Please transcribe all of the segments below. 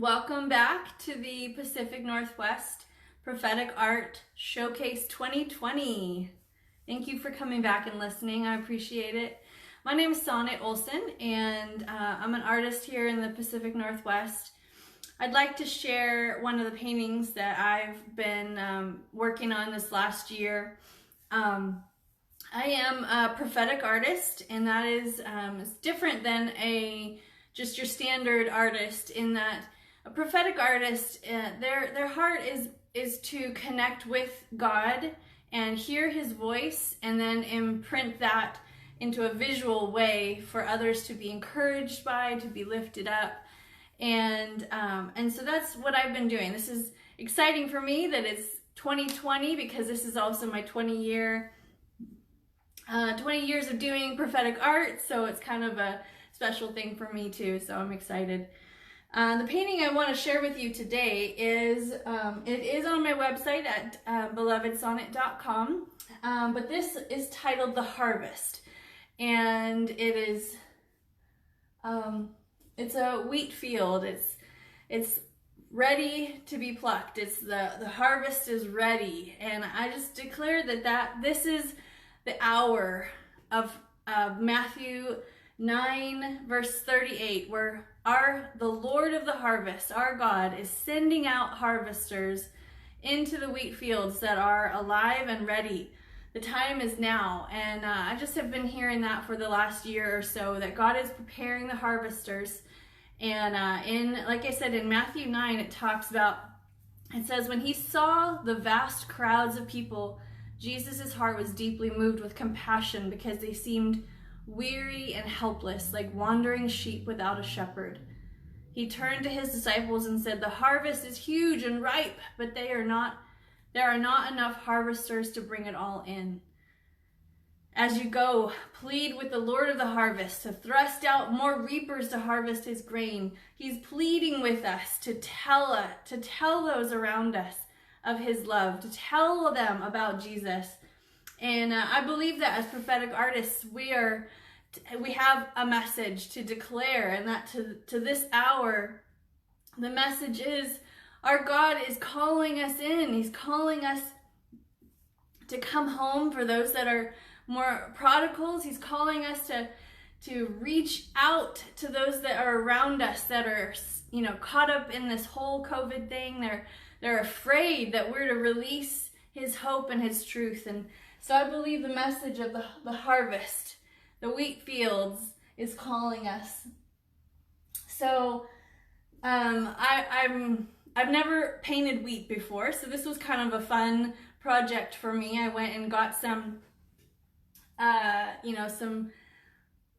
Welcome back to the Pacific Northwest Prophetic Art Showcase 2020. Thank you for coming back and listening. I appreciate it. My name is Sonnet Olsen, and I'm an artist here in the Pacific Northwest. I'd like to share one of the paintings that I've been working on this last year. I am a prophetic artist, and that is it's different than just your standard artist, in that a prophetic artist, their heart is to connect with God and hear His voice, and then imprint that into a visual way for others to be encouraged by, to be lifted up, and so that's what I've been doing. This is exciting for me that it's 2020, because this is also my 20 years of doing prophetic art, so it's kind of a special thing for me too, so I'm excited. The painting I want to share with you today is, it is on my website at belovedsonnet.com, but this is titled The Harvest, and it is, it's a wheat field. It's ready to be plucked. It's the harvest is ready, and I just declare that this is the hour of Matthew 9 verse 38, where the Lord of the harvest, our God, is sending out harvesters into the wheat fields that are alive and ready. The time is now, and I just have been hearing that for the last year or so, that God is preparing the harvesters. And like I said, in Matthew 9, it says, when he saw the vast crowds of people, Jesus' heart was deeply moved with compassion, because they seemed weary and helpless, like wandering sheep without a shepherd. He turned to his disciples and said, "The harvest is huge and ripe, but there are not enough harvesters to bring it all in. As you go, plead with the Lord of the harvest to thrust out more reapers to harvest his grain." He's pleading with us to tell those around us of his love, to tell them about Jesus. And I believe that as prophetic artists, we have a message to declare, and that to this hour, the message is, our God is calling us in. He's calling us to come home. For those that are more prodigals, he's calling us to reach out to those that are around us, that are, caught up in this whole COVID thing. They're afraid that we're to release his hope and his truth. And so I believe the message of the harvest, the wheat fields, is calling us. So I've never painted wheat before, so this was kind of a fun project for me. I went and got some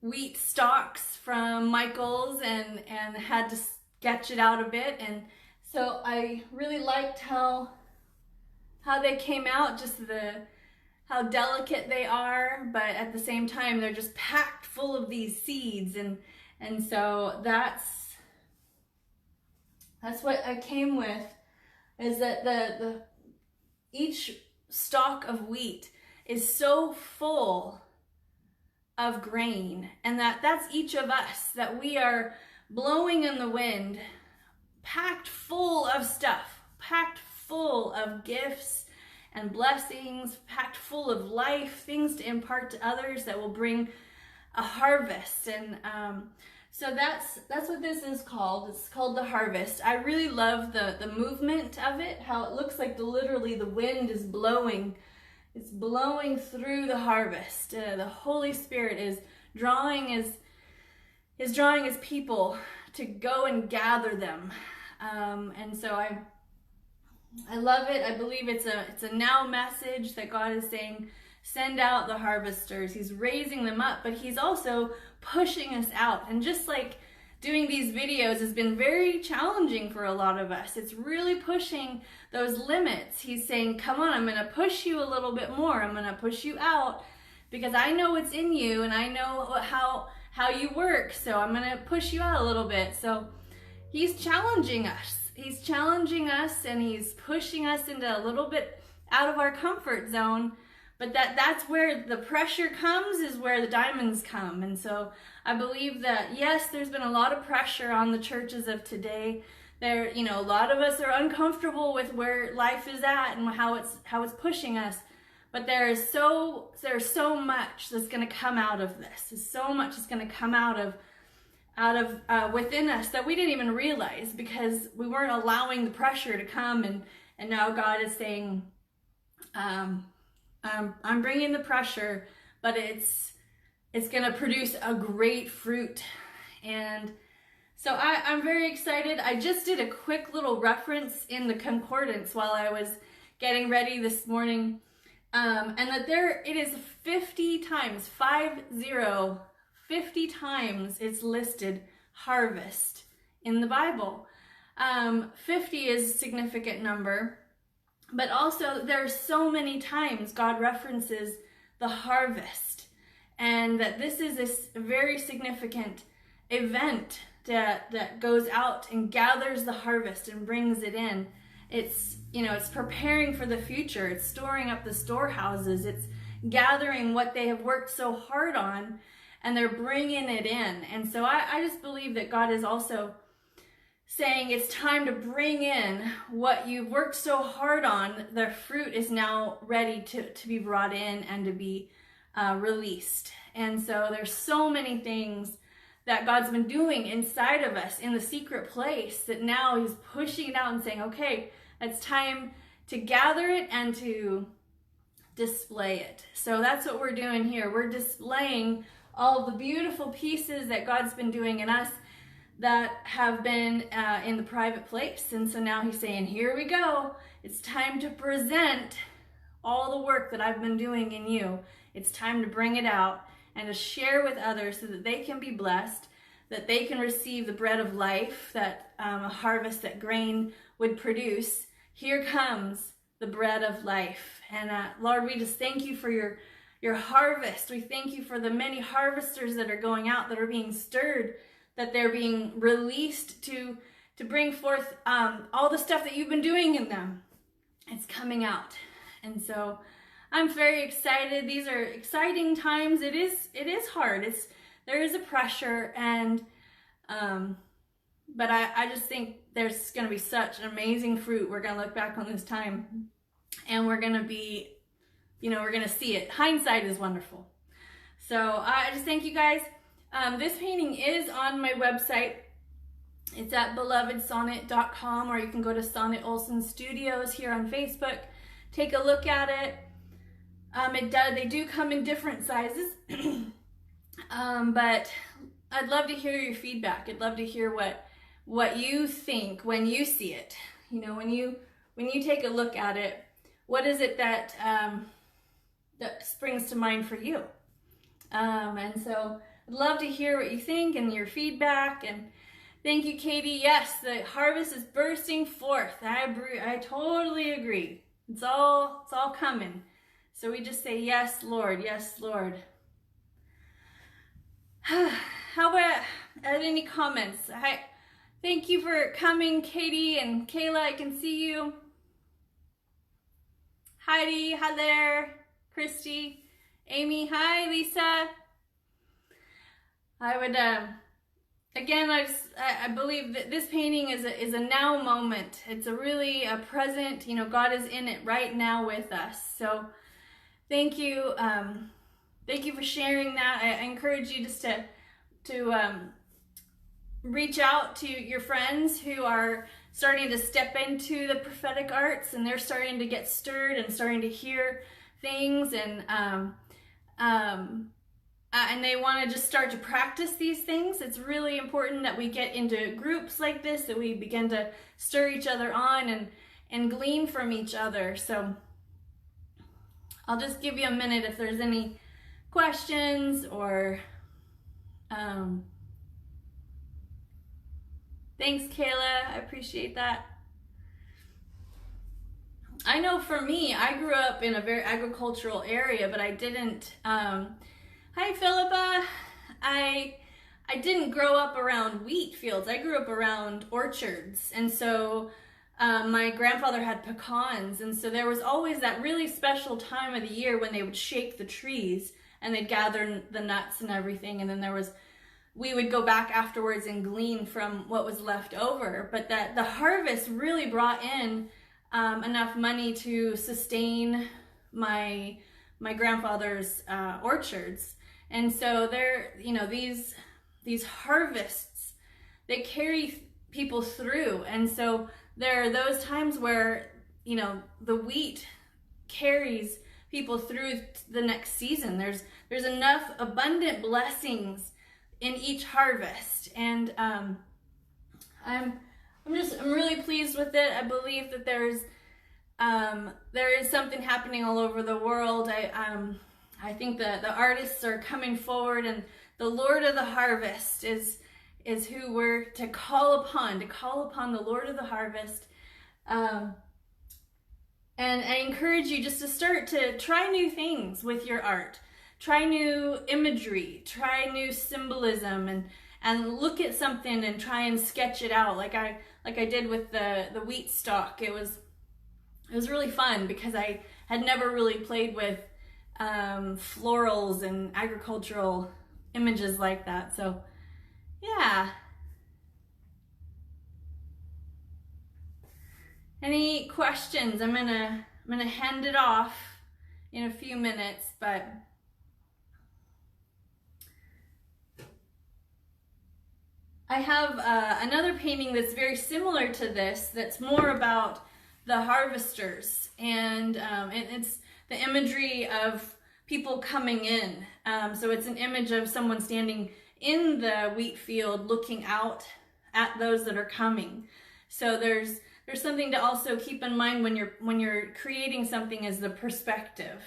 wheat stalks from Michael's, and had to sketch it out a bit. And so I really liked how they came out, just how delicate they are, but at the same time they're just packed full of these seeds, and so that's what I came with, is that each stalk of wheat is so full of grain, and that's each of us, that we are blowing in the wind, packed full of stuff, packed full of gifts and blessings, packed full of life, things to impart to others that will bring a harvest. And so that's what this is called. It's called The Harvest. I really love the movement of it, how it looks like literally the wind is blowing. It's blowing through the harvest. The Holy Spirit is drawing his people to go and gather them. And so I love it. I believe it's a now message that God is saying, send out the harvesters. He's raising them up, but he's also pushing us out. And just like doing these videos has been very challenging for a lot of us, it's really pushing those limits. He's saying, come on, I'm going to push you a little bit more. I'm going to push you out, because I know what's in you, and I know how you work. So I'm going to push you out a little bit. So he's challenging us. He's challenging us, and he's pushing us into a little bit out of our comfort zone. But that's where the pressure comes, is where the diamonds come. And so I believe that, yes, there's been a lot of pressure on the churches of today There, you know, a lot of us are uncomfortable with where life is at and how it's pushing us. But there's so much that's going to come out of this. There's so much that's going to come out of within us that we didn't even realize, because we weren't allowing the pressure to come. And now God is saying, I'm bringing the pressure, but it's going to produce a great fruit. And so I'm very excited. I just did a quick little reference in the concordance while I was getting ready this morning. And that it is 50 times, 50 times it's listed harvest in the Bible. 50 is a significant number, but also there's so many times God references the harvest, and that this is a very significant event that goes out and gathers the harvest and brings it in. It's, you know, it's preparing for the future. It's storing up the storehouses. It's gathering what they have worked so hard on, and they're bringing it in. And so I just believe that God is also saying it's time to bring in what you've worked so hard on. The fruit is now ready to be brought in and to be released. And so there's so many things that God's been doing inside of us in the secret place that now he's pushing it out and saying, okay, it's time to gather it and to display it. So that's what we're doing here. We're displaying all the beautiful pieces that God's been doing in us that have been in the private place. And so now he's saying, here we go. It's time to present all the work that I've been doing in you. It's time to bring it out and to share with others so that they can be blessed, that they can receive the bread of life, that a harvest that grain would produce. Here comes the bread of life. And Lord, we just thank you for your harvest. We thank you for the many harvesters that are going out, that are being stirred, that they're being released to bring forth all the stuff that you've been doing in them. It's coming out. And so I'm very excited. These are exciting times. It is hard. There is a pressure, and but I just think there's going to be such an amazing fruit. We're going to look back on this time, and we're going to be, we're going to see it. Hindsight is wonderful. So I just thank you guys. This painting is on my website. It's at belovedsonnet.com, or you can go to Sonnet Olsen Studios here on Facebook. Take a look at it. They do come in different sizes, but I'd love to hear your feedback. I'd love to hear what you think when you see it. When you take a look at it, what is it that springs to mind for you? And so I'd love to hear what you think and your feedback. And thank you, Katie. Yes, the harvest is bursting forth. I totally agree. It's all coming. So we just say, yes, Lord. Yes, Lord. How about any comments? Thank you for coming, Katie and Kayla. I can see you. Heidi, hi there. Christy, Amy, hi. Lisa. I would, again, I believe that this painting is a now moment. It's really a present. God is in it right now with us. So thank you. Thank you for sharing that. I encourage you just to reach out to your friends who are starting to step into the prophetic arts, and they're starting to get stirred and starting to hear things, and they want to just start to practice these things. It's really important that we get into groups like this, that we begin to stir each other on and glean from each other. So I'll just give you a minute if there's any questions or thanks, Kayla. I appreciate that. I know for me, I grew up in a very agricultural area, but I didn't. Hi, Philippa. I didn't grow up around wheat fields. I grew up around orchards, and so my grandfather had pecans, and so there was always that really special time of the year when they would shake the trees and they'd gather the nuts and everything, and then there was we would go back afterwards and glean from what was left over, but that the harvest really brought in enough money to sustain my grandfather's orchards. And so there, you know, these harvests, they carry people through. And so there are those times where, you know, the wheat carries people through the next season. There's enough abundant blessings in each harvest, and I'm really pleased with it. I believe that there is something happening all over the world. I think that the artists are coming forward, and the Lord of the harvest is who we're to call upon the Lord of the harvest. And I encourage you just to start to try new things with your art. Try new imagery, try new symbolism, and look at something and try and sketch it out like I did with the wheat stalk. It was really fun because I had never really played with florals and agricultural images like that. So yeah. Any questions? I'm gonna hand it off in a few minutes, but I have another painting that's very similar to this, that's more about the harvesters, and it's the imagery of people coming in. So it's an image of someone standing in the wheat field looking out at those that are coming. So there's something to also keep in mind when you're creating something, is the perspective.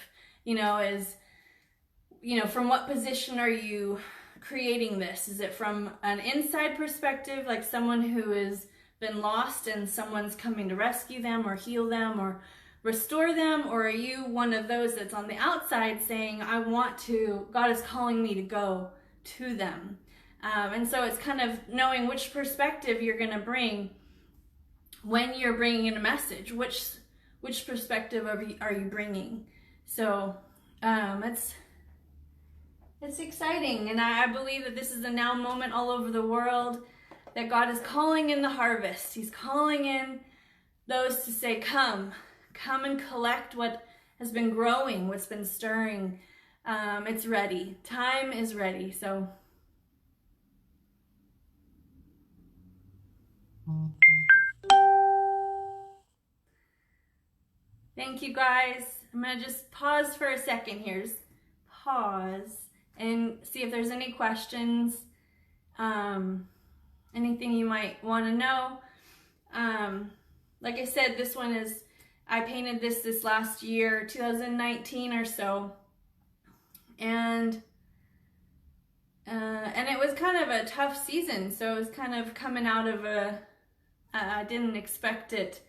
You know, from what position are you creating this? Is it from an inside perspective, like someone who has been lost and someone's coming to rescue them or heal them or restore them? Or are you one of those that's on the outside saying, God is calling me to go to them? And so it's kind of knowing which perspective you're going to bring when you're bringing in a message. Which perspective are you bringing? So it's exciting, and I believe that this is a now moment all over the world, that God is calling in the harvest. He's calling in those to say, come and collect what has been growing, what's been stirring. It's ready. Time is ready. So thank you, guys. I'm going to just pause for a second here. Just pause and see if there's any questions, anything you might want to know. Like I said, I painted this last year, 2019 or so, and it was kind of a tough season. So it was kind of coming out of I didn't expect it,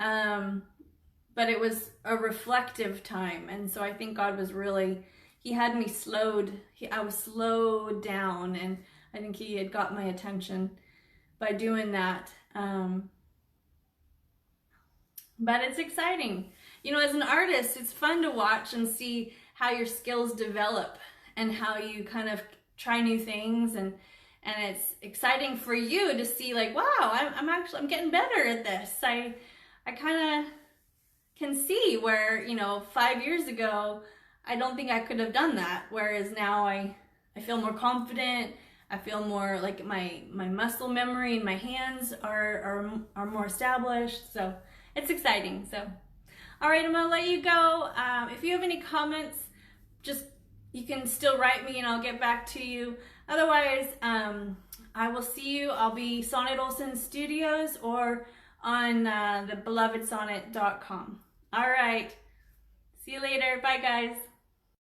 but it was a reflective time, and so I think God was really, He had me I was slowed down, and I think He had got my attention by doing that. But it's exciting. You know, as an artist, it's fun to watch and see how your skills develop and how you kind of try new things, and it's exciting for you to see, like, wow, I'm getting better at this. I kind of can see where, 5 years ago, I don't think I could have done that. Whereas now I feel more confident. I feel more like my muscle memory and my hands are more established. So it's exciting. So, all right, I'm gonna let you go. If you have any comments, you can still write me and I'll get back to you. Otherwise, I will see you. I'll be Sonnet Olsen Studios or on the belovedsonnet.com. All right. See you later. Bye, guys.